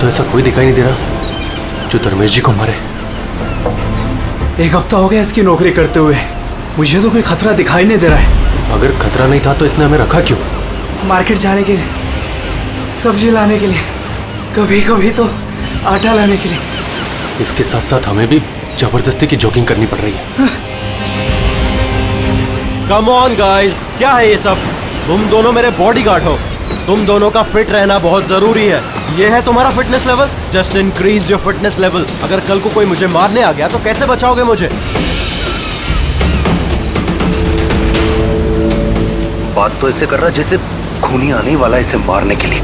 ऐसा कोई दिखाई नहीं दे रहा जो धर्मेश जी को मारे। 1 हफ्ता हो गया इसकी नौकरी करते हुए, मुझे तो कोई खतरा दिखाई नहीं दे रहा है। अगर खतरा नहीं था तो इसने हमें रखा क्यों? मार्केट जाने के लिए, सब्जी लाने के लिए, कभी कभी तो आटा लाने के लिए। इसके साथ साथ हमें भी जबरदस्ती की जॉगिंग करनी पड़ रही है। कम ऑन गाइस, क्या है ये सब? तुम दोनों मेरे बॉडीगार्ड हो, तुम दोनों का फिट रहना बहुत जरूरी है। ये है तुम्हारा fitness level, just increase your fitness level. अगर कल को कोई मुझे मारने आ गया तो कैसे बचाओगे मुझे? बात तो ऐसे कर रहा जैसे खूनी आने वाला इसे मारने के लिए।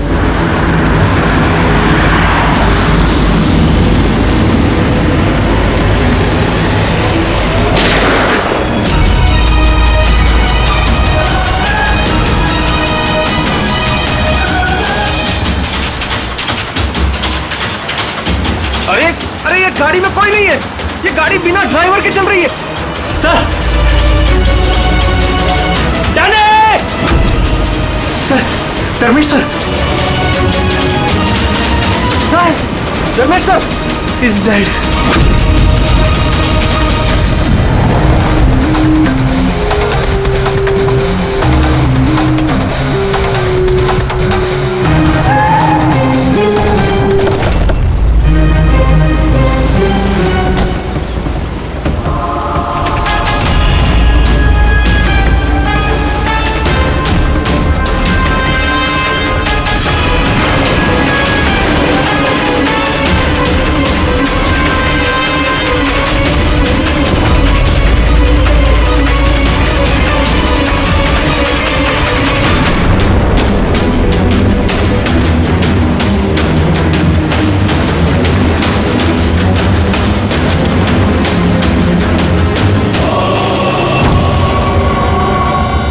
अरे ये गाड़ी में कोई नहीं है, ये गाड़ी बिना ड्राइवर के चल रही है। Sir, sir, Dharmesh sir, sir, Dharmesh sir is dead.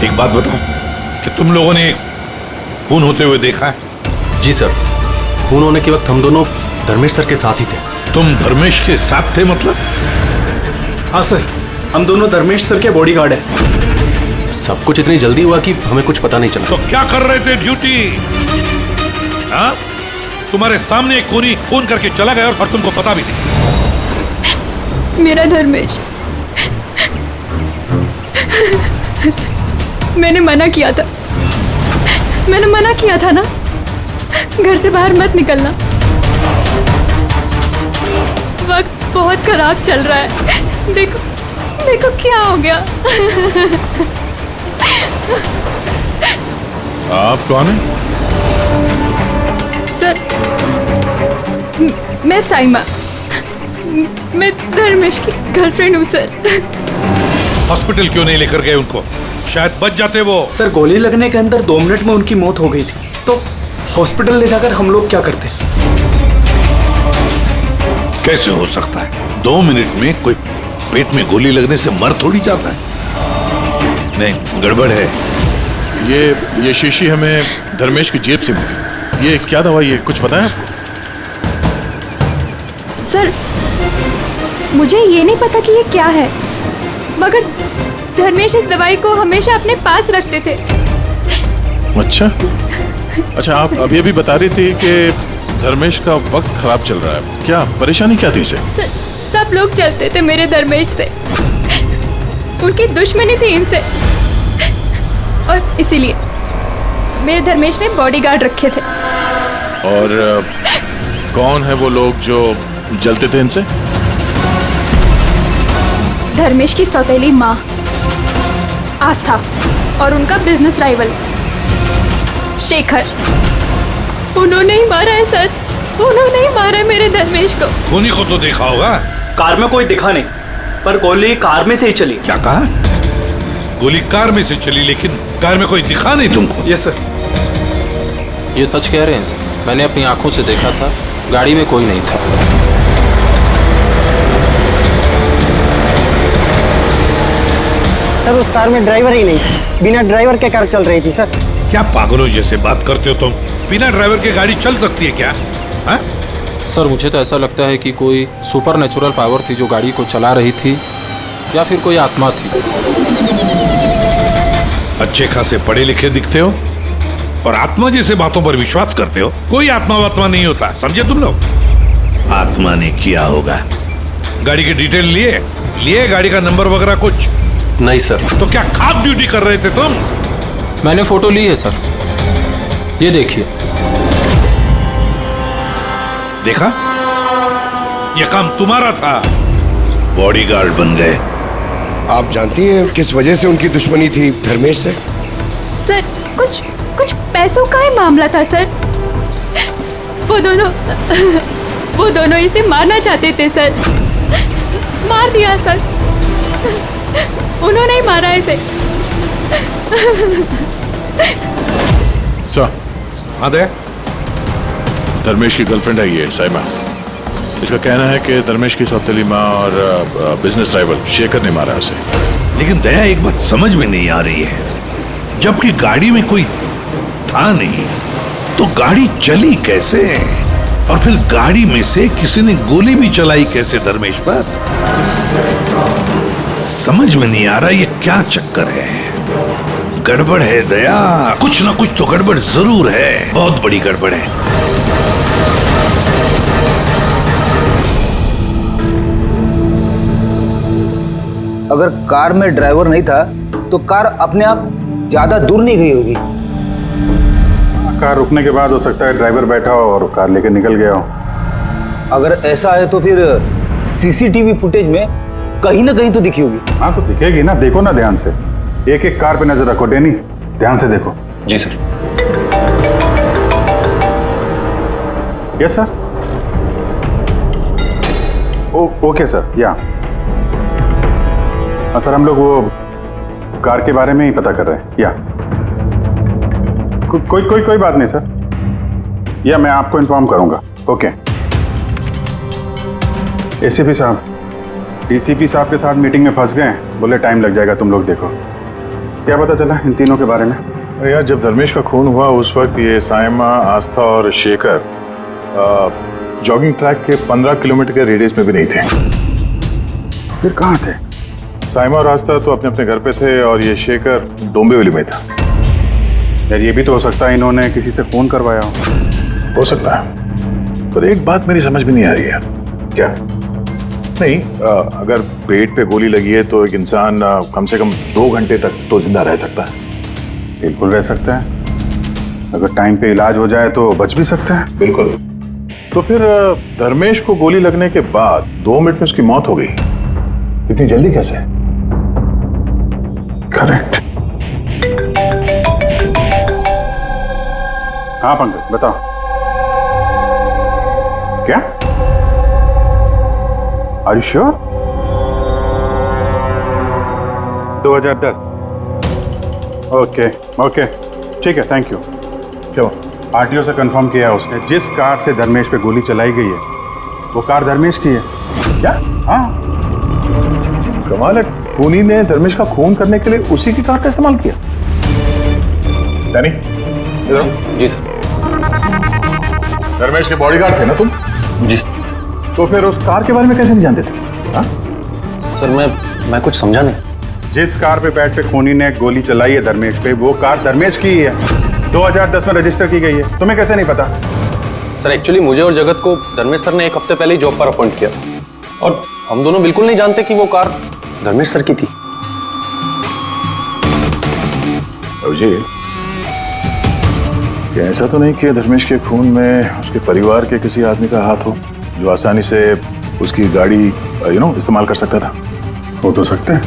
एक बात बताओ कि तुम लोगों ने खून होते हुए देखा है? जी सर, खून होने के वक्त हम दोनों धर्मेश सर के साथ ही थे। तुम धर्मेश के साथ थे मतलब? हाँ सर, हम दोनों धर्मेश सर के बॉडीगार्ड हैं। सब कुछ इतनी जल्दी हुआ कि हमें कुछ पता नहीं चला। तो क्या कर रहे थे ड्यूटी? हाँ, तुम्हारे सामने एक खूनी खून करके चला गया और तुमको पता भी नहीं। मेरा धर्मेश, मैंने मना किया था, मैंने मना किया था ना, घर से बाहर मत निकलना। वक्त बहुत खराब चल रहा है, देखो देखो क्या हो गया। आप कौन हैं? सर, मैं साइमा, मैं धर्मेश की गर्लफ्रेंड हूँ सर। हॉस्पिटल क्यों नहीं लेकर गए उनको? शायद बच जाते वो। सर, गोली लगने के अंदर 2 मिनट में उनकी मौत हो गई थी, तो हॉस्पिटल ले जाकर हम लोग क्या करते? कैसे हो सकता है? 2 मिनट में कोई पेट में गोली लगने से मर थोड़ी जाता है। नहीं, गड़बड़ है। ये शीशी हमें धर्मेश की जेब से मिली। ये क्या दवाई है, कुछ पता है आपको? सर, मुझे ये नहीं पता कि ये क्या है, मगर धर्मेश इस दवाई को हमेशा अपने पास रखते थे। अच्छा, आप अभी अभी बता रही थी कि धर्मेश का वक्त खराब चल रहा है। क्या परेशानी क्या थी इसे? सब लोग चलते थे मेरे धर्मेश से, उनकी दुश्मनी थी इनसे, और इसीलिए मेरे धर्मेश ने बॉडीगार्ड रखे थे। और कौन है वो लोग जो जलते थे इनसे? धर्मेश की सौतेली माँ आस्था और उनका बिजनेस राइवल शेखर, उन्होंने ही मारा है सर, उन्होंने ही मारा है मेरे धर्मेश को। खूनी को तो देखा होगा। कार में कोई दिखा नहीं, पर गोली कार में से ही चली। क्या कहा? गोली कार में से चली, लेकिन कार में कोई दिखा नहीं तुमको? Yes sir. ये सच कह रहे हैं सर, मैंने अपनी आंखों से देखा था, गाड़ी में कोई नहीं था। सर, उस कार में ड्राइवर ही नहीं, बिना ड्राइवर के कार चल रही थी सर। क्या पागलों जैसे बात करते हो तुम? बिना ड्राइवर के गाड़ी चल सकती है क्या? हा? सर, मुझे तो ऐसा लगता है कि कोई सुपर नेचुरल पावर थी जो गाड़ी को चला रही थी, या फिर कोई आत्मा थी। अच्छे खासे पढ़े लिखे दिखते हो, और आत्मा जैसे बातों पर विश्वास करते हो। कोई आत्मा वात्मा नहीं होता, समझे तुम लोग। आत्मा ने किया होगा। गाड़ी की डिटेल लिए गाड़ी का नंबर वगैरह कुछ नहीं सर। तो क्या खाप ड्यूटी कर रहे थे तुम? मैंने फोटो ली है सर, ये देखिए। देखा, ये काम तुम्हारा था, बॉडीगार्ड बन गए। आप जानती हैं किस वजह से उनकी दुश्मनी थी धर्मेश से? सर कुछ पैसों का ही मामला था सर। वो दोनों इसे मारना चाहते थे सर। मार दिया सर, उन्होंने ही मारा इसे। सर, हाँ दे। धर्मेश की गर्लफ्रेंड है ये साइमा। इसका कहना है कि धर्मेश की सौतेली माँ और बिजनेस राइवल शेखर ने मारा उसे। लेकिन दया, एक बात समझ में नहीं आ रही है, जबकि गाड़ी में कोई था नहीं तो गाड़ी चली कैसे? और फिर गाड़ी में से किसी ने गोली भी चलाई कैसे धर्मेश पर? समझ में नहीं आ रहा ये क्या चक्कर है। गड़बड़ है दया, कुछ ना कुछ तो गड़बड़ जरूर है, बहुत बड़ी गड़बड़ है। अगर कार में ड्राइवर नहीं था तो कार अपने आप ज्यादा दूर नहीं गई होगी। कार रुकने के बाद हो सकता है ड्राइवर बैठा हो और कार लेकर निकल गया हो। अगर ऐसा है तो फिर सीसीटीवी फुटेज में कहीं ना कहीं तो दिखी होगी। हाँ तो दिखेगी ना, देखो ना ध्यान से। एक एक कार पे नजर रखो डैनी, ध्यान से देखो। जी sir. Yes sir. Okay sir. Yeah sir, हम लोग वो कार के बारे में ही पता कर रहे हैं। या कोई बात नहीं सर, या मैं आपको इन्फॉर्म करूंगा। ओके। एसीपी साहब, डीसीपी साहब के साथ मीटिंग में फंस गए, बोले टाइम लग जाएगा, तुम लोग देखो। क्या पता चला इन तीनों के बारे में? अरे यार, जब धर्मेश का खून हुआ उस वक्त ये साइमा, आस्था और शेखर जॉगिंग ट्रैक के 15 किलोमीटर के रेडियस में भी नहीं थे। फिर कहाँ थे? साइमा और आस्था तो अपने अपने घर पे थे और ये शेखर डोंबिवली में था। यार ये भी तो हो सकता है इन्होंने किसी से फोन करवाया हो सकता है, पर एक बात मेरी समझ में नहीं आ रही है। क्या? नहीं, अगर पेट पे गोली लगी है तो एक इंसान कम से कम 2 घंटे तक तो जिंदा रह सकता है। बिल्कुल रह सकता है, अगर टाइम पे इलाज हो जाए तो बच भी सकता है। बिल्कुल। तो फिर धर्मेश को गोली लगने के बाद 2 मिनट में उसकी मौत हो गई, इतनी जल्दी कैसे? करेक्ट। हाँ पंकज बताओ। क्या? Are you sure? 2010। ओके ठीक है, थैंक यू। चलो, आरटीओ से कंफर्म किया है उसने, जिस कार से धर्मेश पे गोली चलाई गई है वो कार धर्मेश की है। क्या? हाँ, कमाल है, खूनी ने धर्मेश का खून करने के लिए उसी की कार का इस्तेमाल किया। डैनी, इधर। जी सर। धर्मेश के बॉडीगार्ड थे ना तुम? जी। तो फिर उस कार के बारे में कैसे नहीं जानते थे? हाँ? सर मैं कुछ समझा नहीं। जिस कार पे बैठ के खूनी ने गोली चलाई है धर्मेश पे, वो कार धर्मेश की ही है, 2010 में रजिस्टर की गई है। तुम्हें कैसे नहीं पता? सर एक्चुअली मुझे और जगत को धर्मेश सर ने 1 हफ्ते पहले ही जॉब पर अपॉइंट किया और हम दोनों बिल्कुल नहीं जानते कि वो कार धर्मेश सर की थी। अभिजीत, क्या ऐसा तो नहीं कि धर्मेश के खून में उसके परिवार के किसी आदमी का हाथ हो जो आसानी से उसकी गाड़ी इस्तेमाल कर सकता था? हो तो सकते हैं,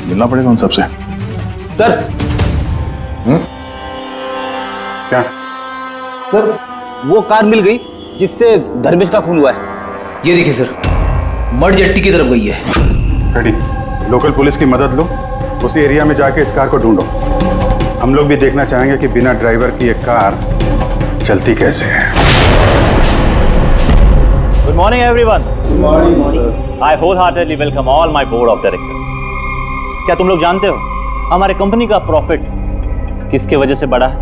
मिलना पड़ेगा उन सबसे। सर। क्या? सर, वो कार मिल गई जिससे धर्मेश का खून हुआ है। ये देखिए सर, मडजट्टी की तरफ गई है। रेडी, लोकल पुलिस की मदद लो, उसी एरिया में जाके इस कार को ढूंढो। हम लोग भी देखना चाहेंगे कि बिना ड्राइवर की एक कार चलती कैसे है। Good morning, everyone. Good morning. I wholeheartedly welcome all my board of directors. क्या तुम लोग जानते हो हमारे कंपनी का प्रॉफिट किसके वजह से बढ़ा है?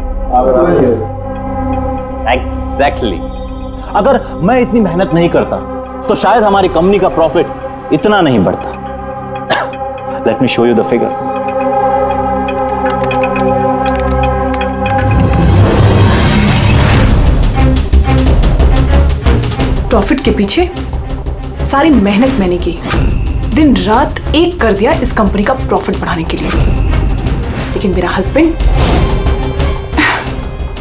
Exactly. अगर मैं इतनी मेहनत नहीं करता तो शायद हमारी कंपनी का प्रॉफिट इतना नहीं बढ़ता। Let me show you the figures. Profit के पीछे सारी मेहनत मैंने की, दिन रात एक कर दिया इस कंपनी का प्रॉफिट बढ़ाने के लिए। लेकिन मेरा हस्बैंड,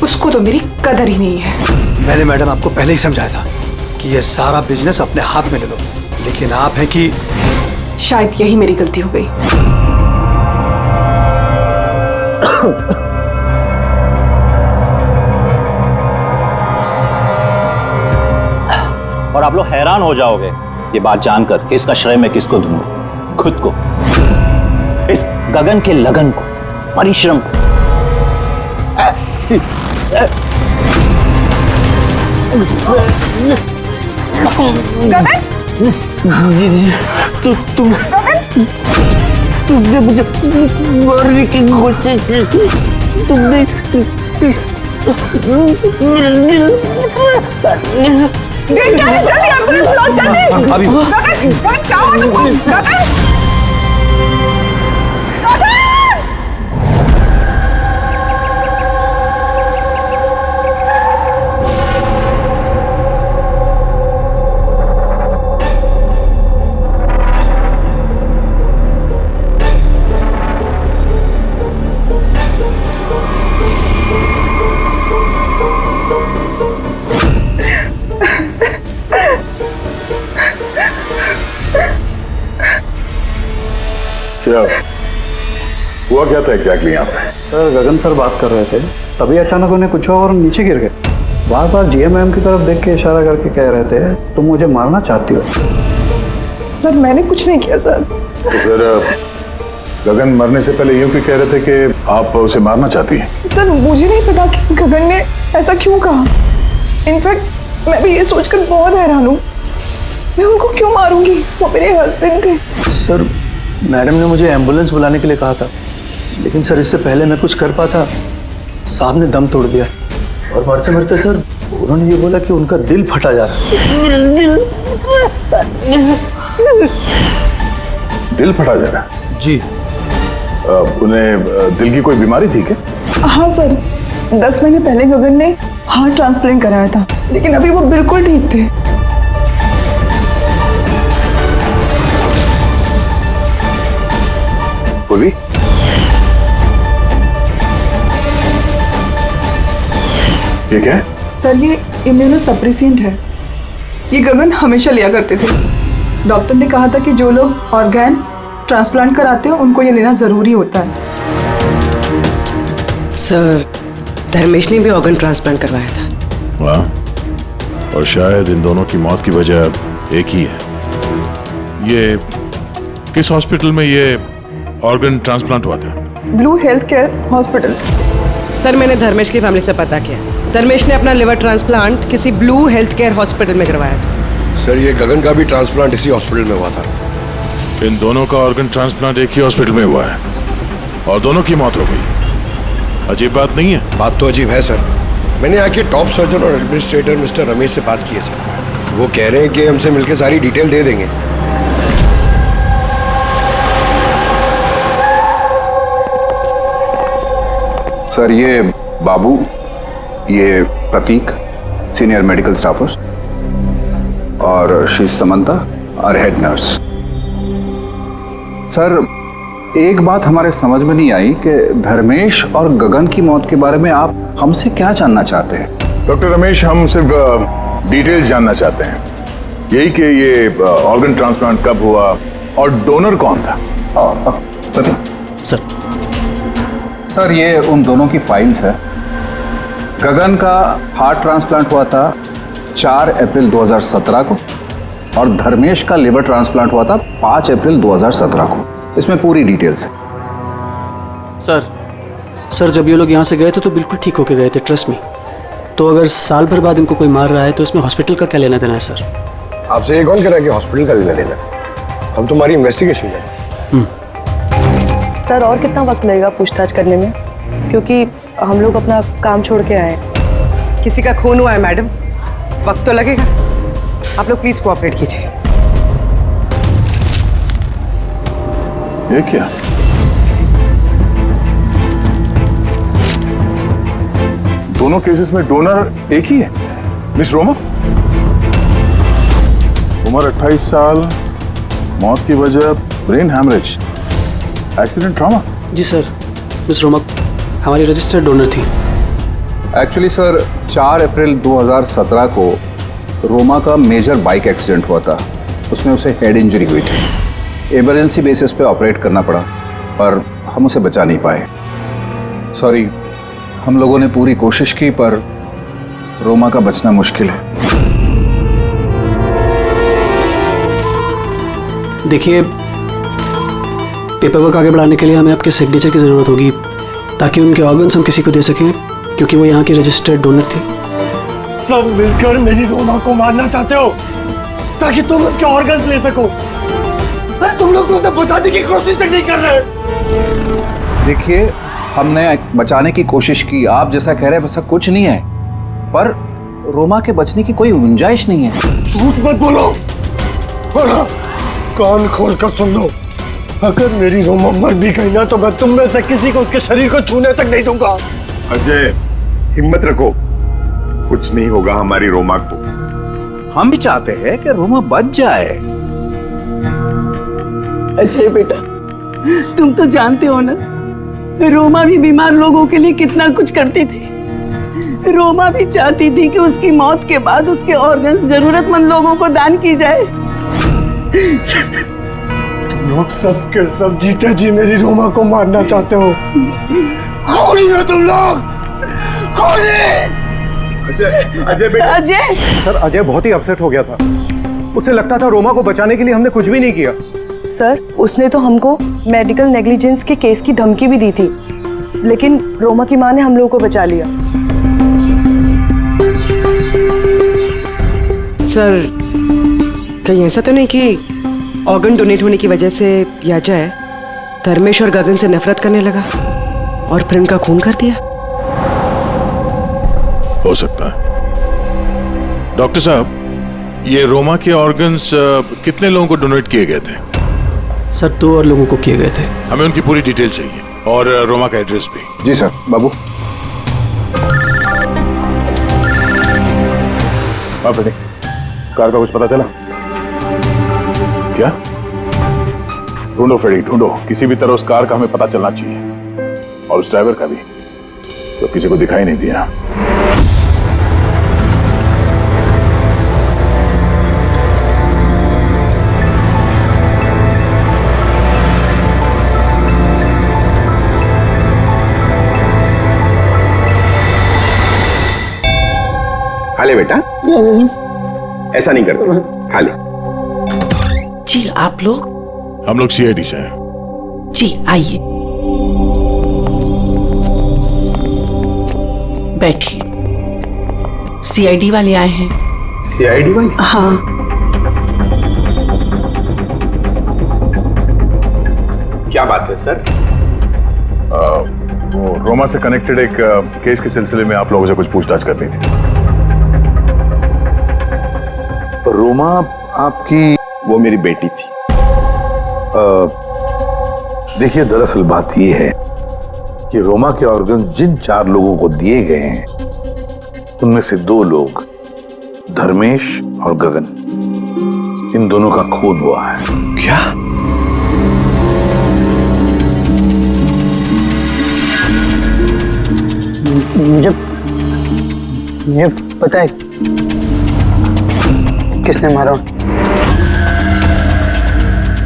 उसको तो मेरी कदर ही नहीं है। मैंने मैडम आपको पहले ही समझाया था कि ये सारा बिजनेस अपने हाथ में ले लो, लेकिन आप हैं कि शायद यही मेरी गलती हो गई। और आप लोग हैरान हो जाओगे ये बात जानकर कि इसका श्रेय मैं किसको दूंगा। खुद को, इस गगन के लगन को, परिश्रम को। गगन? तुमने मुझे मारने की कोशिश की, तुमने जल्दी एम्बुलेंस बुलाओ, जल्दी। अभी गगन, गगन क्या हुआ तुमको? गगन, क्या हुआ, क्या था एग्जैक्टली यहाँ पे? सर गगन सर बात कर रहे थे, तभी अचानक उन्हें कुछ हुआ और नीचे गिर गए। बार बार जीएम मैम की तरफ देख के इशारा करके कह रहे थे तुम मुझे मारना चाहती हो। सर मैंने कुछ नहीं किया सर। तो फिर गगन मरने से पहले यूं क्यों कह रहे थे कि आप उसे मारना चाहती हैं? सर मुझे नहीं पता कि गगन ने ऐसा क्यों कहा। इनफैक्ट मैं भी ये सोचकर बहुत हैरान हूँ, मैं उनको क्यों मारूंगी, वो मेरे हस्बैंड थे। सर मैडम ने मुझे एम्बुलेंस बुलाने के लिए कहा था, लेकिन सर इससे पहले मैं कुछ कर पाता, साहब ने दम तोड़ दिया। और मरते मरते सर उन्होंने ये बोला कि उनका दिल फटा जा रहा है। दिल फटा जा रहा है? जी। उन्हें दिल की कोई बीमारी थी क्या? हाँ सर, 10 महीने पहले गगन ने हार्ट ट्रांसप्लांट कराया था, लेकिन अभी वो बिल्कुल ठीक थे। बोली? ये क्या है? सर ये इम्यूनोसप्रेसेंट है, ये गगन हमेशा लिया करते थे। डॉक्टर ने कहा था कि जो लोग ऑर्गन ट्रांसप्लांट कराते हो उनको ये लेना जरूरी होता है। सर धर्मेश ने भी ऑर्गन ट्रांसप्लांट करवाया था। वाह, और शायद इन दोनों की मौत की वजह एक ही है। ये किस हॉस्पिटल में ये ऑर्गन ट्रांसप्लांट हुआ था? Blue health care hospital. Sir मैंने धर्मेश की फैमिली से पता किया, धर्मेश ने अपना लिवर ट्रांसप्लांट किसी ब्लू हेल्थ केयर हॉस्पिटल में करवाया था। सर ये गगन का भी ट्रांसप्लांट इसी हॉस्पिटल में हुआ था। इन दोनों का ऑर्गन ट्रांसप्लांट एक ही हॉस्पिटल में हुआ है और दोनों की मौत हो गई। अजीब बात नहीं है? बात तो अजीब है सर। मैंने आके टॉप सर्जन और एडमिनिस्ट्रेटर मिस्टर रमेश से बात की है सर। वो कह रहे हैं कि हमसे मिलकर सारी डिटेल दे देंगे। सर ये बाबू, ये प्रतीक, सीनियर मेडिकल स्टाफर्स, और शी समंता और हेड नर्स। सर एक बात हमारे समझ में नहीं आई कि धर्मेश और गगन की मौत के बारे में आप हमसे क्या जानना चाहते हैं? डॉक्टर रमेश, हम सिर्फ डिटेल्स जानना चाहते हैं, यही कि ये ऑर्गन ट्रांसप्लांट कब हुआ और डोनर कौन था। सर ये उन दोनों की फाइल्स है। गगन का हार्ट ट्रांसप्लांट हुआ था 4 अप्रैल 2017 को और धर्मेश का लिवर ट्रांसप्लांट हुआ था 5 अप्रैल 2017 को। इसमें पूरी डिटेल्स है। सर जब ये लोग यहाँ से गए थे तो बिल्कुल ठीक होके गए थे, ट्रस्ट में। तो अगर साल भर बाद इनको कोई मार रहा है तो इसमें हॉस्पिटल का क्या लेना देना है सर? आपसे ये कौन कह रहा है कि हॉस्पिटल का लेना देना? हम तुम्हारी इन्वेस्टिगेशन करें। सर और कितना वक्त लगेगा पूछताछ करने में, क्योंकि हम लोग अपना काम छोड़ के आए। किसी का खून हुआ है मैडम, वक्त तो लगेगा। आप लोग प्लीज कोऑपरेट कीजिए। ये क्या? दोनों केसेस में डोनर एक ही है, मिस रोमा। उम्र 28 साल, मौत की वजह ब्रेन हैमरेज, एक्सीडेंट ट्रॉमा। जी सर, मिस रोमा हमारी रजिस्टर्ड डोनर थी। एक्चुअली सर 4 अप्रैल 2017 को रोमा का मेजर बाइक एक्सीडेंट हुआ था। उसमें उसे हेड इंजरी हुई थी। इमरजेंसी बेसिस पे ऑपरेट करना पड़ा, पर हम उसे बचा नहीं पाए। सॉरी, हम लोगों ने पूरी कोशिश की, पर रोमा का बचना मुश्किल है। देखिए, पेपर वर्क आगे बढ़ाने के लिए हमें आपके सिग्नेचर की ज़रूरत होगी, ताकि उनके ऑर्गन्स हम किसी को दे सकें, क्योंकि वो यहाँ की रजिस्टर्ड डोनर थी। सब मिलकर मेरी रोमा को मारना चाहते हो ताकि तुम उसके ऑर्गन्स ले सको। अरे तुम लोग तो उसे बचाने की कोशिश तक नहीं कर रहे। देखिए, हमने बचाने की कोशिश की, आप जैसा कह रहे हैं वैसा कुछ नहीं है, पर रोमा के बचने की कोई गुंजाइश नहीं है। झूठ मत बोलो, बोलो, कान खोल कर सुन लो। अगर मेरी रोमा मर भी गई ना, तो मैं तुम में से किसी को उसके शरीर को छूने तक नहीं दूंगा। अजय, हिम्मत रखो, कुछ नहीं होगा हमारी रोमा को। हम भी चाहते हैं कि रोमा बच जाए। अजय बेटा, तुम तो जानते हो ना, रोमा भी बीमार लोगों के लिए कितना कुछ करती थी। रोमा भी चाहती थी कि उसकी मौत के बाद उसके ऑर्गन्स जरूरतमंद लोगों को दान की जाए। तुम लोग सब के सब जीते जी मेरी रोमा को मारना चाहते हो। कौन हो तुम लोग? कौन है? अजय बेटा। अजय सर, अजय बहुत ही अपसेट हो गया था। उसे लगता था रोमा को बचाने के लिए हमने कुछ भी नहीं किया। सर, उसने तो हमको मेडिकल नेग्लिजेंस के केस की धमकी भी दी थी, लेकिन रोमा की माँ ने हम लोगों को बचा लिया। सर, कहीं ऐसा तो नहीं कि ऑर्गन डोनेट होने की वजह से याजय धर्मेश और गगन से नफरत करने लगा और फिर उनका खून कर दिया? हो सकता है। डॉक्टर साहब, ये रोमा के ऑर्गन्स कितने लोगों को डोनेट किए गए थे? सर, 2 और लोगों को किए गए थे। हमें उनकी पूरी डिटेल चाहिए और रोमा का एड्रेस भी। जी सर। बाबू। कार का कुछ पता चला क्या? ढूंढो फ्रेडी, ढूंढो, किसी भी तरह उस कार का हमें पता चलना चाहिए, और उस ड्राइवर का भी, तो किसी को दिखाई नहीं दिया। खा ले बेटा, ऐसा नहीं करते, खा ले। जी, आप लोग? हम लोग सीआईडी से हैं। जी, आइए बैठिए। सीआईडी वाले आए हैं। सीआईडी वाले? हाँ। क्या बात है सर? वो रोमा से कनेक्टेड एक केस के सिलसिले में आप लोगों से कुछ पूछताछ करनी थी। रोमा आपकी? वो मेरी बेटी थी। देखिए, दरअसल बात यह है कि रोमा के ऑर्गन जिन 4 लोगों को दिए गए हैं, उनमें से 2 लोग, धर्मेश और गगन, इन दोनों का खून हुआ है। क्या? मुझे पता है किसने मारा।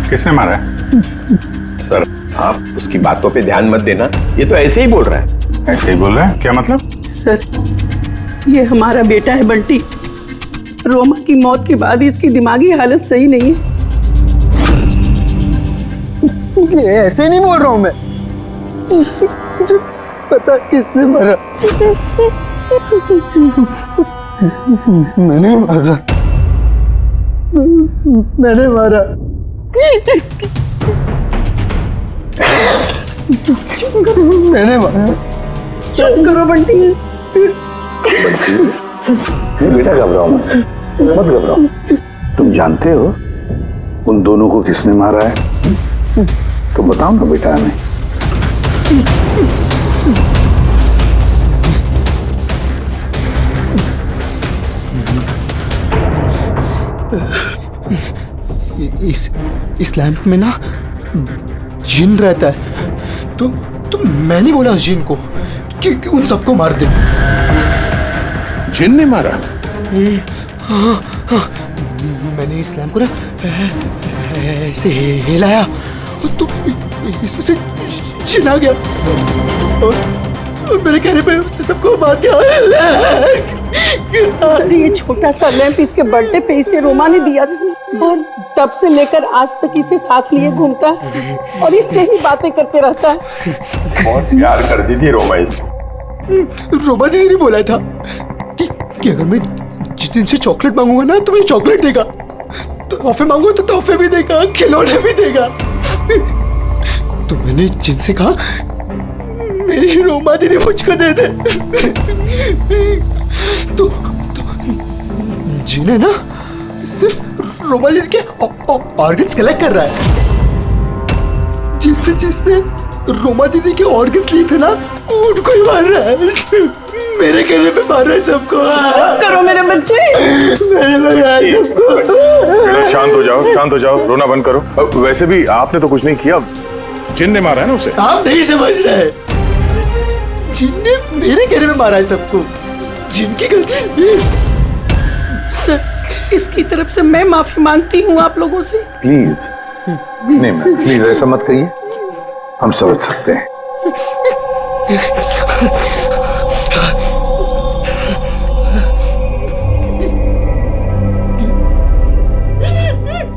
किसने मारा है? सर, आप उसकी बातों पे ध्यान मत देना, ये तो ऐसे ही बोल रहा है। ऐसे ही बोल रहा है? क्या मतलब? सर, ये हमारा बेटा है बंटी। रोमा की मौत के बाद इसकी दिमागी हालत सही नहीं है। ऐसे नहीं बोल रहा हूं मैं। मुझे पता किसने मारा। मैंने मारा। मैंने मारा। मैंने मारा। चुप करो बंटी। बेटा, घबराओ मत घबराओ। तुम जानते हो उन दोनों को किसने मारा है? तो बताओ ना बेटा हमें। इस लैंप में ना जिन रहता है। तो मैंने बोला उस जिन को कि उन सबको मार दे। जिन ने मारा? हाँ, मैंने इस लैंप को ना ऐसे हिलाया तो इसमें से जिन आ गया और मेरे कहने पे उसने सबको मार दिया। सर ये छोटा सा लैंप इसके बर्थडे पे इसे रोमा ने दिया था और तब से लेकर आज तक इसे साथ लिए घूमता है और इससे ही बातें करते रहता है। बहुत प्यार कर दी थी रोमा इसको। रोमा दीदी ने बोला था कि अगर मैं जिन से चॉकलेट मांगूंगा ना तो मुझे चॉकलेट देगा, तोहफे मांगूंगा तो तोहफे भी देगा, खिलौने भी देगा। तो मैंने जिनसे कहा मेरी रोमा दीदी मुझको दे दे। तो जिन्हें ना सिर्फ रोमा दीदी के ऑर्गन्स कलेक्ट कर रहा है। जिसने रोमा दीदी के ऑर्गन्स लिए थे ना उनको ही मार रहा है। मेरे कहने पे मार रहा है सबको। चुप करो मेरे बच्चे। शांत हो जाओ, रोना बंद करो। वैसे भी आपने तो कुछ नहीं किया, जिन ने मारा है ना उसे। आप नहीं समझ रहे, जिन ने मेरे कहने पे मारा है सबको, जिनकी गलती। सर इसकी तरफ से मैं माफी मांगती हूँ आप लोगों से। प्लीज नहीं मैम, प्लीज ऐसा मत कहिए, हम समझ सकते हैं।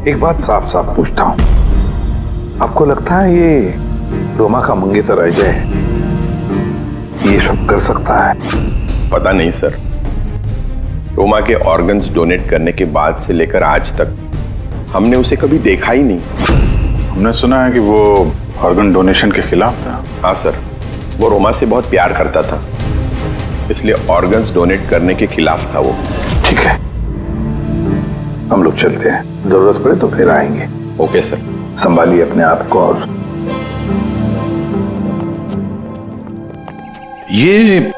एक बात साफ साफ पूछता हूं, आपको लगता है ये रोमा का मंगेतर अजय ये सब कर सकता है? पता नहीं सर, रोमा के ऑर्गन्स डोनेट करने के बाद से लेकर आज तक हमने उसे कभी देखा ही नहीं। हमने सुना है कि वो ऑर्गन डोनेशन के खिलाफ था। हाँ सर, वो रोमा से बहुत प्यार करता था, इसलिए ऑर्गन्स डोनेट करने के खिलाफ था वो। ठीक है, हम लोग चलते हैं, जरूरत पड़े तो फिर आएंगे। Okay sir. संभालिए अपने आप को। और ये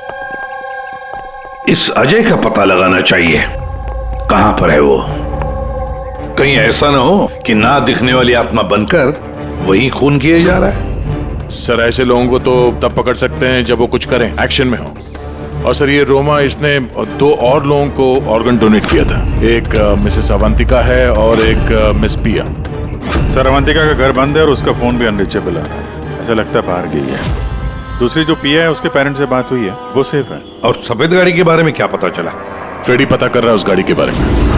इस अजय का पता लगाना चाहिए, कहां पर है वो। कहीं ऐसा ना हो कि ना दिखने वाली आत्मा बनकर वही खून किया जा रहा है। सर ऐसे लोगों को तो तब पकड़ सकते हैं जब वो कुछ करें, एक्शन में हो। और सर ये रोमा, इसने 2 और लोगों को ऑर्गन डोनेट किया था। एक मिसेस अवंतिका है और एक मिस पिया। सर अवंतिका का घर बंद है और उसका फोन भी अनरीचेबल आ रहा है, ऐसा लगता है बाहर गई है। दूसरी जो पिया है उसके पेरेंट्स से बात हुई है, वो सेफ है। और सफेद गाड़ी के बारे में क्या पता चला? फ्रेडी पता कर रहा है उस गाड़ी के बारे में।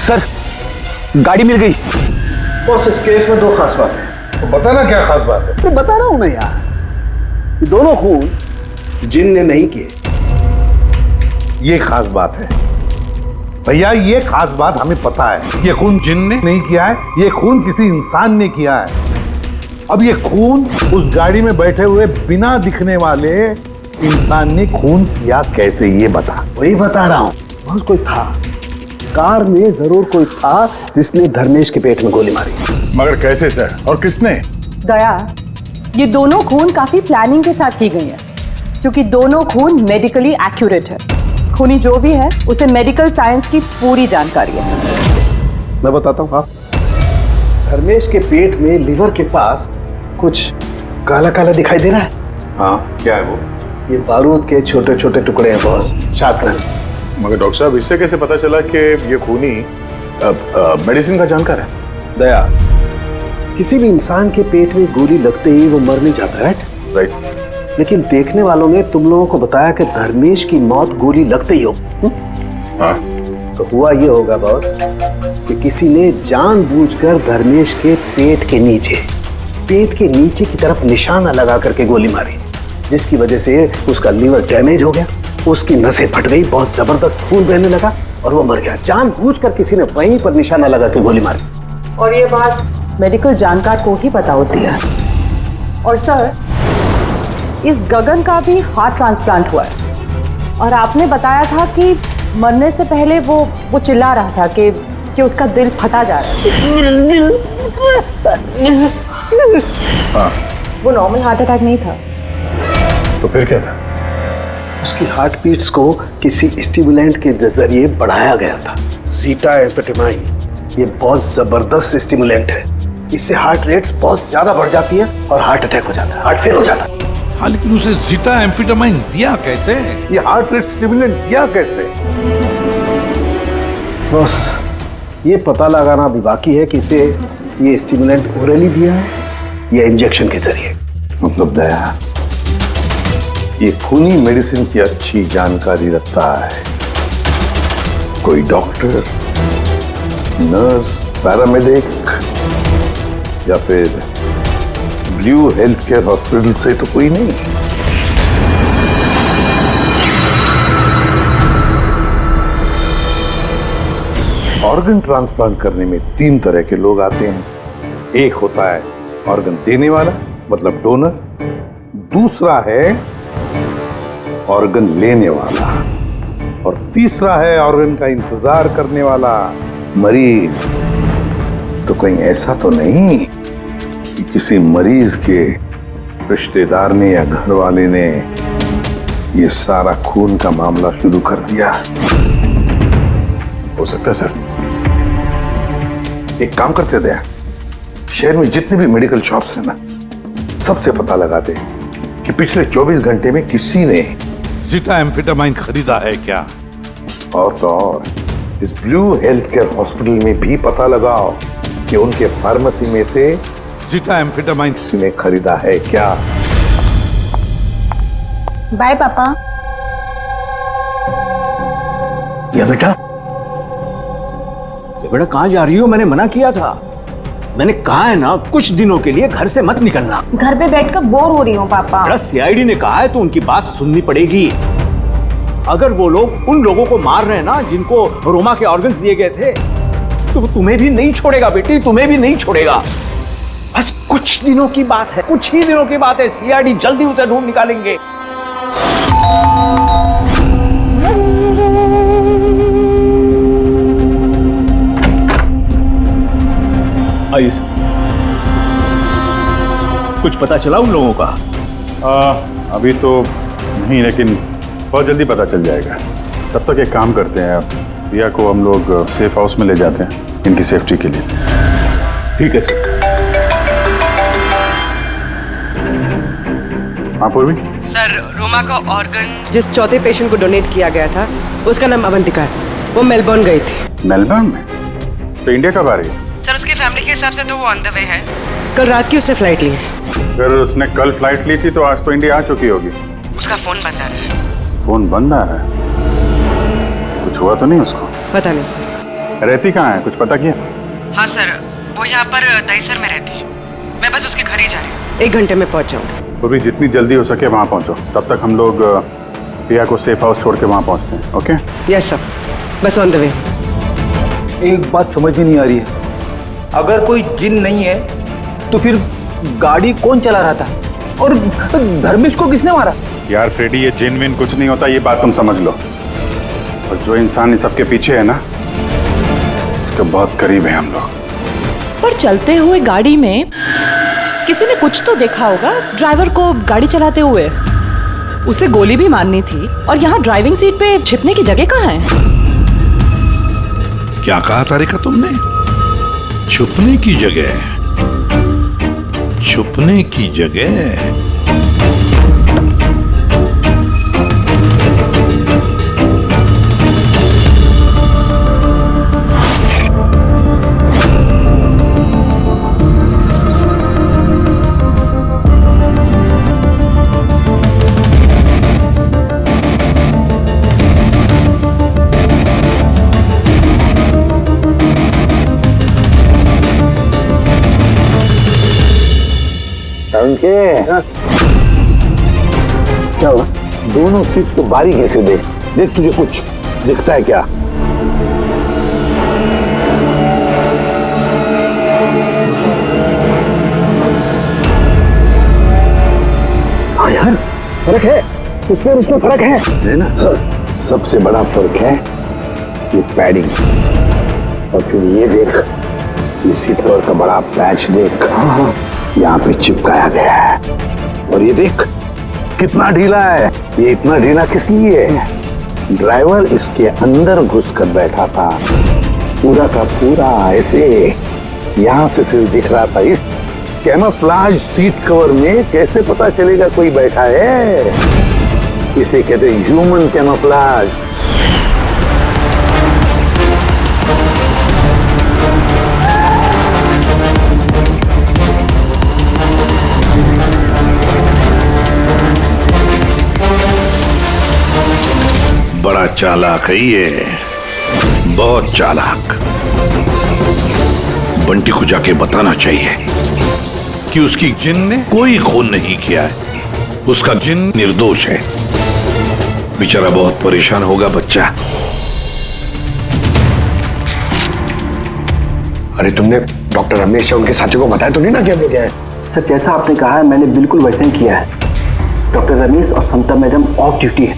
सर गाड़ी मिल गई। बॉस इस केस में 2 खास बातें हैं। तो बताना क्या खास बात है? तो बता रहा हूं मैं यार, ये दोनों खून जिन ने नहीं किए। ये खास बात है भैया, ये खास बात हमें पता है। ये खून जिन ने नहीं किया है, ये खून किसी इंसान ने किया है। अब ये खून उस गाड़ी में बैठे हुए बिना दिखने वाले इंसान ने खून किया कैसे, ये बता। वही बता रहा हूं, बहुत कोई था, कार में जरूर कोई था जिसने धर्मेश के पेट में गोली मारी। मगर कैसे सर, और किसने? दया, ये दोनों खून काफी प्लानिंग के साथ की गई है, क्योंकि दोनों खून मेडिकली एक्यूरेट है। खूनी जो भी है उसे मेडिकल साइंस की पूरी जानकारी है। मैं बताता हूँ। धर्मेश के पेट में लिवर के पास कुछ काला काला दिखाई दे रहा है। हाँ, क्या है वो? ये बारूद के छोटे छोटे टुकड़े हैं बॉस, शातरन। मगर डॉक्टर साहब, इससे कैसे पता चला कि ये खूनी मेडिसिन का जानकार है? दया, किसी भी इंसान के पेट में गोली लगते ही वो मर नहीं जाता, राइट। लेकिन देखने वालों ने तुम लोगों को बताया कि धर्मेश की मौत गोली लगते ही हो। हाँ। तो हुआ ये होगा बॉस कि किसी ने जानबूझकर धर्मेश के पेट के नीचे की तरफ निशाना लगा करके गोली मारी, जिसकी वजह से उसका लीवर डैमेज हो गया, उसकी नसें फट गई, बहुत जबरदस्त खून बहने लगा और वो मर गया। जानबूझकर किसी ने वहीं पर निशाना लगा के गोली मारी। और ये बात मेडिकल जानकार को ही पता होती है। और सर, इस गगन का भी हार्ट ट्रांसप्लांट हुआ है और आपने बताया था कि मरने से पहले वो चिल्ला रहा था कि उसका दिल फटा जा रहा है। हाँ। वो नॉर्मल हार्ट अटैक नहीं था। तो फिर क्या था? उसकी हार्ट बीट्स को किसी स्टिमुलेंट के जरिए बढ़ाया गया था। जीटा एम्फेटामाइन ये बहुत जबरदस्त स्टिमुलेंट है। इससे हार्ट रेट्स बहुत ज्यादा बढ़ जाती है और हार्ट अटैक हो जाता है, हार्ट फेल हो जाता है। हाँ, लेकिन उसे जीटा एम्फेटामाइन दिया कैसे? ये हार्ट रेट स्टिमुलेंट दिया कैसे? बस ये पता लगाना भी बाकी है कि इसे ये स्टिमुलेंट ओरली दिया है या इंजेक्शन के जरिए। मतलब दया, ये खूनी मेडिसिन की अच्छी जानकारी रखता है कोई डॉक्टर, नर्स, पैरामेडिक या फिर ब्लू हेल्थ केयर हॉस्पिटल से तो कोई नहीं। ऑर्गन ट्रांसप्लांट करने में 3 तरह के लोग आते हैं। एक होता है ऑर्गन देने वाला, मतलब डोनर। दूसरा है ऑर्गन लेने वाला और तीसरा है ऑर्गन का इंतजार करने वाला, मरीज। तो कहीं ऐसा तो नहीं कि किसी मरीज के रिश्तेदार ने या घर वाले ने ये सारा खून का मामला शुरू कर दिया? हो सकता है सर। एक काम करते दया, शहर में जितने भी मेडिकल शॉप्स हैं ना, सबसे पता लगाते कि पिछले 24 घंटे में किसी ने जीटा एम्फेटामाइन खरीदा है क्या। और तो और इस ब्लू हेल्थ केयर हॉस्पिटल में भी पता लगाओ कि उनके फार्मेसी में से जीटा एम्फेटामाइन ने खरीदा है क्या। बाय पापा। या बेटा कहाँ जा रही हो? मैंने मना किया था। मैंने कहा है ना, कुछ दिनों के लिए घर से मत निकलना। घर पे बैठकर बोर हो रही हूँ पापा। सीआईडी ने कहा है तो उनकी बात सुननी पड़ेगी। अगर वो लोग उन लोगों को मार रहे हैं ना जिनको रोमा के ऑर्गन्स दिए गए थे, तो तुम्हें भी नहीं छोड़ेगा बेटी, तुम्हें भी नहीं छोड़ेगा। बस कुछ दिनों की बात है, कुछ ही दिनों की बात है। सीआईडी जल्दी उसे ढूंढ निकालेंगे। आइए सर। कुछ पता चला उन लोगों का? अभी तो नहीं, लेकिन बहुत जल्दी पता चल जाएगा। तब तक एक काम करते हैं, रिया को हम लोग सेफ हाउस में ले जाते हैं इनकी सेफ्टी के लिए। ठीक है सर। हाँ पूर्वी। सर, रोमा का ऑर्गन जिस चौथे पेशेंट को डोनेट किया गया था, उसका नाम अवंतिका है। वो मेलबर्न गई थी। मेलबर्न में? तो इंडिया कब आ रही है? सर, उसकी फैमिली के हिसाब से तो वो ऑन द वे है। कल रात की उसने फ्लाइट ली है। अगर उसने कल फ्लाइट ली थी तो आज तो इंडिया आ चुकी होगी। उसका फोन बंद आ रहा है। फोन बंद आ रहा है? कुछ हुआ तो नहीं उसको? पता नहीं सर। रहती कहाँ है, कुछ पता किया? हाँ सर, वो यहाँ पर दहीसर में रहती है। मैं बस उसके घर ही जा रही हूँ। 1 घंटे में पहुँच जाऊँगी। वो भी जितनी जल्दी हो सके वहाँ पहुँचो। तब तक हम लोग रिया को सेफ हाउस छोड़ के वहाँ पहुँचते हैं। ओके? यस सर, बस ऑन द वे। एक बात समझ में नहीं आ रही है, अगर कोई जिन नहीं है तो फिर गाड़ी कौन चला रहा था और धर्मेश को किसने मारा? यार फ्रेडी, ये जिन विन कुछ नहीं होता, ये बात तुम समझ लो। और जो इंसान इन सबके पीछे है ना, उसके बहुत करीब है हम लोग। पर चलते हुए गाड़ी में किसी ने कुछ तो देखा होगा ड्राइवर को गाड़ी चलाते हुए। उसे गोली भी मारनी थी और यहाँ ड्राइविंग सीट पे छिपने की जगह कहाँ है? क्या कहा तारिका तुमने? छुपने की जगह। छुपने की जगह। क्या हुआ? दोनों सीट को बारीकी से देख, देख तुझे कुछ दिखता है क्या? हाँ यार, फर्क है, उसमें और उसमें फर्क है ना? सबसे बड़ा फर्क है ये पैडिंग। और फिर ये देख, ये सीट कवर का बड़ा पैच देख, यहाँ पे चिपकाया गया है। और ये देख कितना ढीला है। ये इतना ढीला किस लिए है? ड्राइवर इसके अंदर घुस कर बैठा था, पूरा का पूरा ऐसे यहाँ से सिर्फ दिख रहा था। इस कैमोफ्लेज सीट कवर में कैसे पता चलेगा कोई बैठा है? इसे कहते हैं ह्यूमन कैमोफ्लेज। बड़ा चालाक है ये, बहुत चालाक। बंटी को जाके बताना चाहिए कि उसकी जिन ने कोई खून नहीं किया है, उसका जिन निर्दोष है। बेचारा बहुत परेशान होगा बच्चा। अरे तुमने डॉक्टर रमेश या उनके साथियों को बताया तो नहीं ना कि हम लोग क्या है? सर जैसा आपने कहा है मैंने बिल्कुल वैसे ही किया है। डॉक्टर रमेश और समता मैडम ऑफ ड्यूटी है,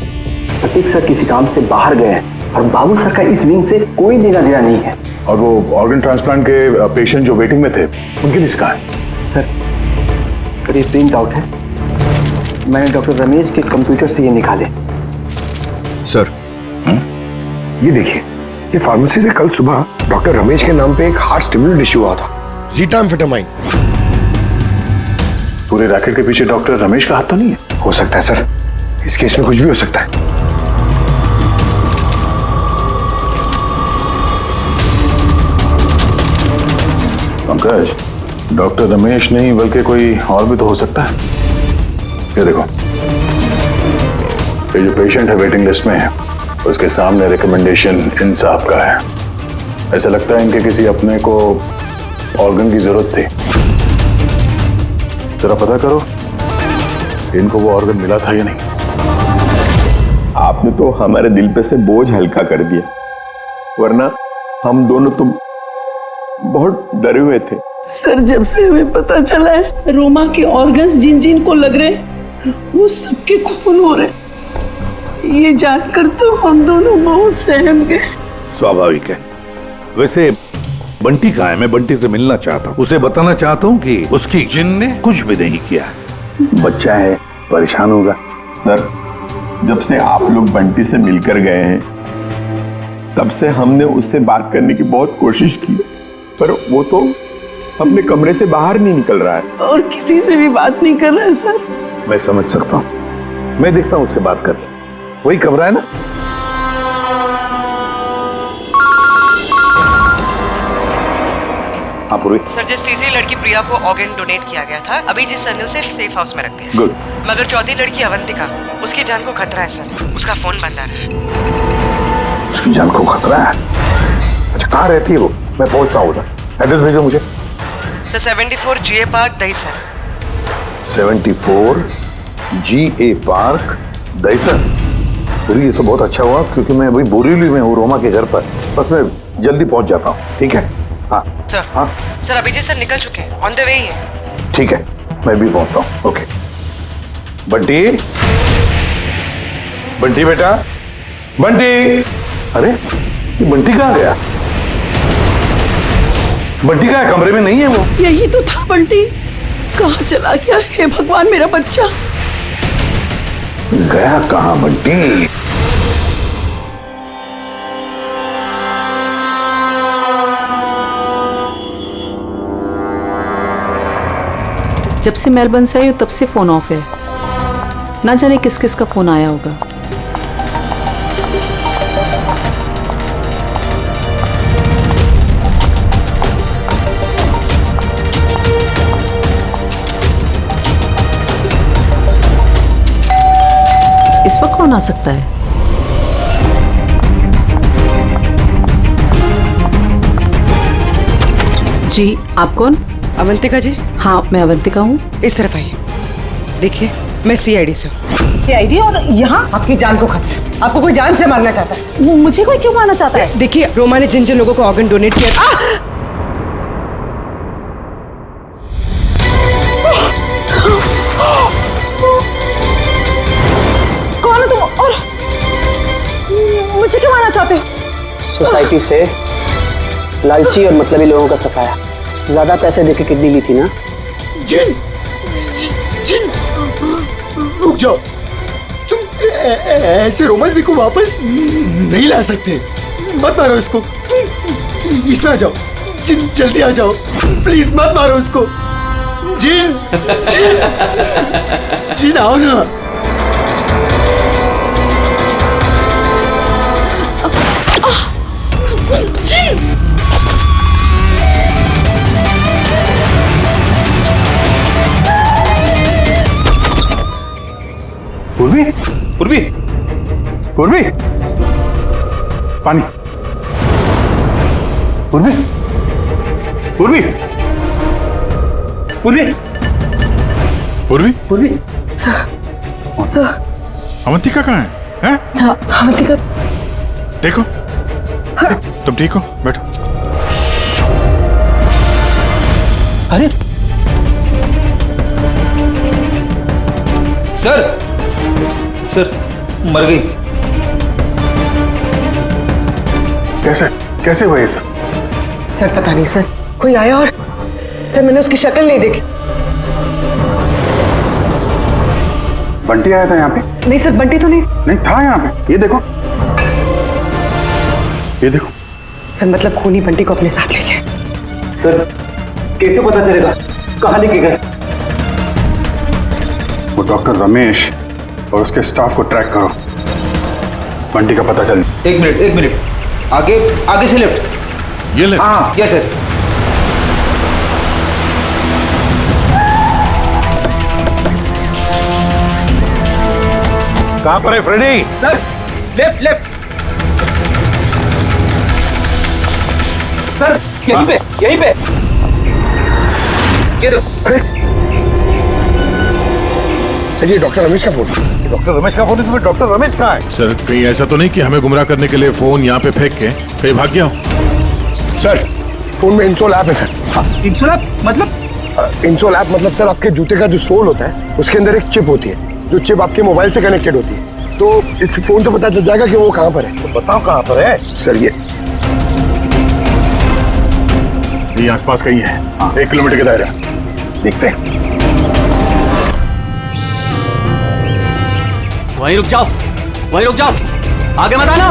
प्रतीक सर किसी काम से बाहर गए हैं और बाबू सर का इस विंग से कोई लेना देना नहीं है। और वो ऑर्गन ट्रांसप्लांट के पेशेंट जो वेटिंग में थे उनकी लिस्ट कहाँ है? सर ये प्रिंट आउट है, मैंने डॉक्टर रमेश के कंप्यूटर से ये निकाले। सर ये देखिए, ये फार्मेसी से कल सुबह डॉक्टर रमेश के नाम पे एक हार्ट स्टिमुलेंट इश्यू हुआ था, ज़ीटाम्फेटामाइन। पूरे रैकेट के पीछे डॉक्टर रमेश का हाथ तो नहीं है? हो सकता है सर, इस केस में कुछ भी हो सकता है। पंकज, डॉक्टर रमेश नहीं बल्कि कोई और भी तो हो सकता है। ये देखो, ये जो पेशेंट है वेटिंग लिस्ट में है, उसके सामने रिकमेंडेशन इंसाफ का है। ऐसा लगता है इनके किसी अपने को ऑर्गन की जरूरत थी। जरा पता करो इनको वो ऑर्गन मिला था या नहीं। आपने तो हमारे दिल पे से बोझ हल्का कर दिया, वरना हम दोनों तो बहुत डरे हुए थे। सर जब से हमें पता चला है रोमा के ऑर्गन्स जिन जिन को लग रहे वो सबके खून हो रहे, ये जानकर तो हम दोनों बहुत सहम गए। स्वाभाविक है। वैसे बंटी कहाँ है? मैं बंटी से मिलना चाहता हूँ, उसे बताना चाहता हूँ कि उसकी जिन ने कुछ भी नहीं किया। बच्चा है, परेशान होगा। सर जब से आप लोग बंटी से मिलकर गए हैं तब से हमने उससे बात करने की बहुत कोशिश की, पर वो तो अपने कमरे से बाहर नहीं निकल रहा है और किसी से भी बात नहीं कर रहा है। सर मैं समझ सकता हूँ, मैं देखता हूँ उससे बात कर। वही कमरा है ना? हाँ पूरी। सर जिस तीसरी लड़की प्रिया को ऑर्गन डोनेट किया गया था, अभी जिस सर ने उसे सेफ हाउस में रख दिया। गुड। मगर चौथी लड़की अवंतिका, उसकी जान को खतरा है सर, उसका फोन बंद आ रहा है। उसकी जान को खतरा है? अच्छा कहाँ रहती है वो? मैं पहुंचता हूँ उधर, एड्रेस भेजो मुझे। Sir 74 GA park Dahisar. 74 GA park Dahisar. पूरी ये तो बहुत अच्छा हुआ क्योंकि मैं अभी बोरीवली में हूँ रोमा के घर पर, बस मैं जल्दी पहुंच जाता हूँ। ठीक है? हाँ सर। हाँ सर अभिजीत सर निकल चुके हैं, ऑन द वे ही है। ठीक है, मैं भी पहुंचता हूँ। ओके बंटी, बंटी बेटा, बंटी। अरे ये बंटी कहाँ गया? बंटी का कमरे में नहीं है वो? यही तो था बंटी, कहाँ चला गया? हे भगवान मेरा बच्चा गया कहाँ बंटी? जब से मेलबर्न से आई हूँ तब से फोन ऑफ है, ना जाने किस किस का फोन आया होगा। इस वक्त कौन आ सकता है? जी आप कौन? अवंतिका जी। हाँ मैं अवंतिका हूँ। इस तरफ आइए, देखिए मैं CID से हूँ। CID? और यहाँ आपकी जान को खतरा है, आपको कोई जान से मारना चाहता है। मुझे कोई क्यों मारना चाहता है? देखिए रोमा ने जिन जिन लोगों को ऑर्गन डोनेट किया। सोसाइटी से लालची और मतलबी लोगों का सफाया। ज्यादा पैसे देके किडनी ली थी ना? जिन जिन रुक जाओ, तुम ऐसे रोमल को वापस नहीं ला सकते। मत मारो इसको, इसमें आ जाओ जिन, जल्दी आ जाओ प्लीज, मत मारो उसको। जिन जिन आओ ना। जिन पूर्वी, पूर्वी, पूर्वी, पानी, पूर्वी, पूर्वी, पूर्वी, पूर्वी, पूर्वी, सर, सर, अवंतिका कहाँ है? हैं? अवंतिका, देखो, तुम ठीक हो? बैठो। अरे सर, सर मर गई। कैसे कैसे हुआ ये सब? सर पता नहीं सर, कोई आया और सर मैंने उसकी शक्ल नहीं देखी। बंटी आया था यहाँ पे? नहीं सर, बंटी तो नहीं। नहीं था यहाँ पे, ये देखो, ये देखो। सर मतलब खूनी बंटी को अपने साथ ले गए। सर कैसे पता चलेगा कहाँ लेके गए? वो डॉक्टर रमेश और उसके स्टाफ को ट्रैक करो, बंटी का पता चल। एक मिनट, आगे आगे से लेफ्ट। ये ले। हाँ यस यस। कहाँ पर है Freddy? Sir left left. Sir यहीं पे, यहीं पे। ये देखो। सर ये डॉक्टर रमेश का फोन। डॉक्टर रमेश का फोन है, तुम्हें डॉक्टर रमेश कहाँ है? सर कहीं ऐसा तो नहीं कि हमें गुमराह करने के लिए फोन यहाँ पे फेंक के कहीं भाग गया हो? सर फोन में इंसोल ऐप है सर। इंसोल ऐप मतलब? इंसोल ऐप मतलब सर आपके जूते का जो सोल होता है उसके अंदर एक चिप होती है, जो चिप आपके मोबाइल से कनेक्टेड होती है, तो इस फोन से पता चल जाएगा कि वो कहाँ पर है। तो बताओ कहाँ पर है? सर ये आसपास कहीं है। हाँ 1 किलोमीटर के दायरा, देखते हैं। वहीं रुक जाओ, वहीं रुक जाओ, आगे मत आना।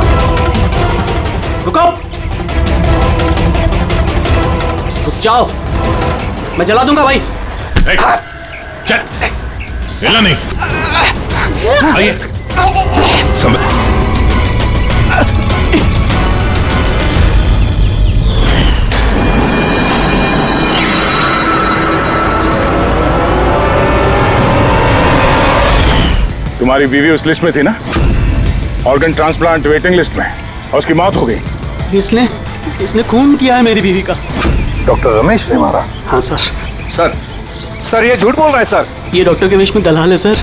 रुको, रुक जाओ, मैं जला दूंगा भाई। चल, हिला नहीं। आइए, तुम्हारी बीवी उस लिस्ट में थी ना, ऑर्गन ट्रांसप्लांट वेटिंग लिस्ट में, और उसकी मौत हो गई। इसने खून किया है मेरी बीवी का। डॉक्टर रमेश ने मारा? हाँ सर। सर ये झूठ बोल रहा है सर। ये डॉक्टर के वेश में दलाल है सर,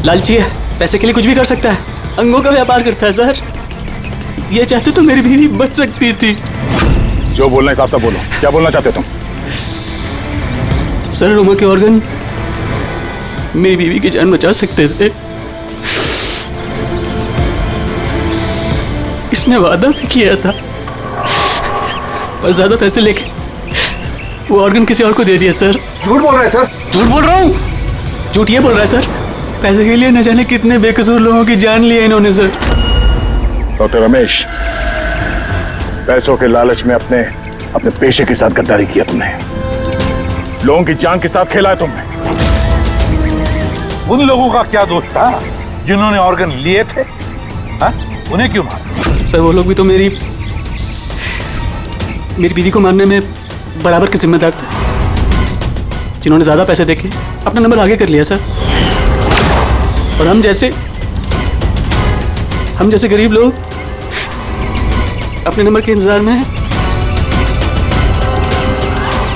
लालची है, पैसे के लिए कुछ भी कर सकता है, अंगों का व्यापार करता है सर। ये चाहते तो मेरी बीवी बच सकती थी। जो बोलना है साफ साफ बोलो, क्या बोलना चाहते तुम? सर रोमा के ऑर्गन मेरी बीवी की जान बचा सकते थे। इसने वादा भी किया था, पर ज्यादा पैसे लेके वो ऑर्गन किसी और को दे दिया सर। झूठ बोल रहा है सर। झूठ बोल रहा हूँ, झूठ ये बोल रहा है सर। पैसे के लिए न जाने कितने बेकसूर लोगों की जान ली है इन्होंने सर। डॉक्टर रमेश, पैसों के लालच में अपने पेशे के साथ गद्दारी किया तुमने, लोगों की जान के साथ खेला है तुमने। उन लोगों का क्या दोष था जिन्होंने ऑर्गन लिए थे? हा? उन्हें क्यों मारा? सर वो लोग भी तो मेरी बीवी को मारने में बराबर के जिम्मेदार थे, जिन्होंने ज्यादा पैसे देके अपना नंबर आगे कर लिया सर। और हम जैसे गरीब लोग अपने नंबर के इंतजार में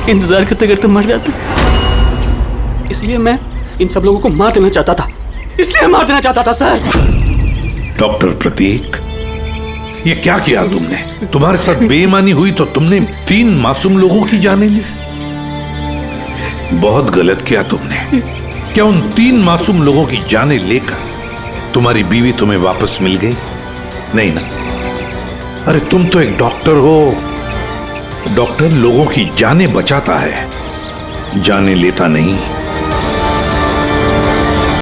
इंतजार करते करते मर जाते। इसलिए मैं इन सब लोगों को मार देना चाहता था, इसलिए मार देना चाहता था सर। डॉक्टर प्रतीक, ये क्या किया तुमने? तुम्हारे साथ बेईमानी हुई तो तुमने 3 मासूम लोगों की जानें ली। बहुत गलत किया तुमने। क्या उन 3 मासूम लोगों की जानें लेकर तुम्हारी बीवी तुम्हें वापस मिल गई? नहीं ना, अरे तुम तो एक डॉक्टर हो। डॉक्टर लोगों की जानें बचाता है, जानें लेता नहीं।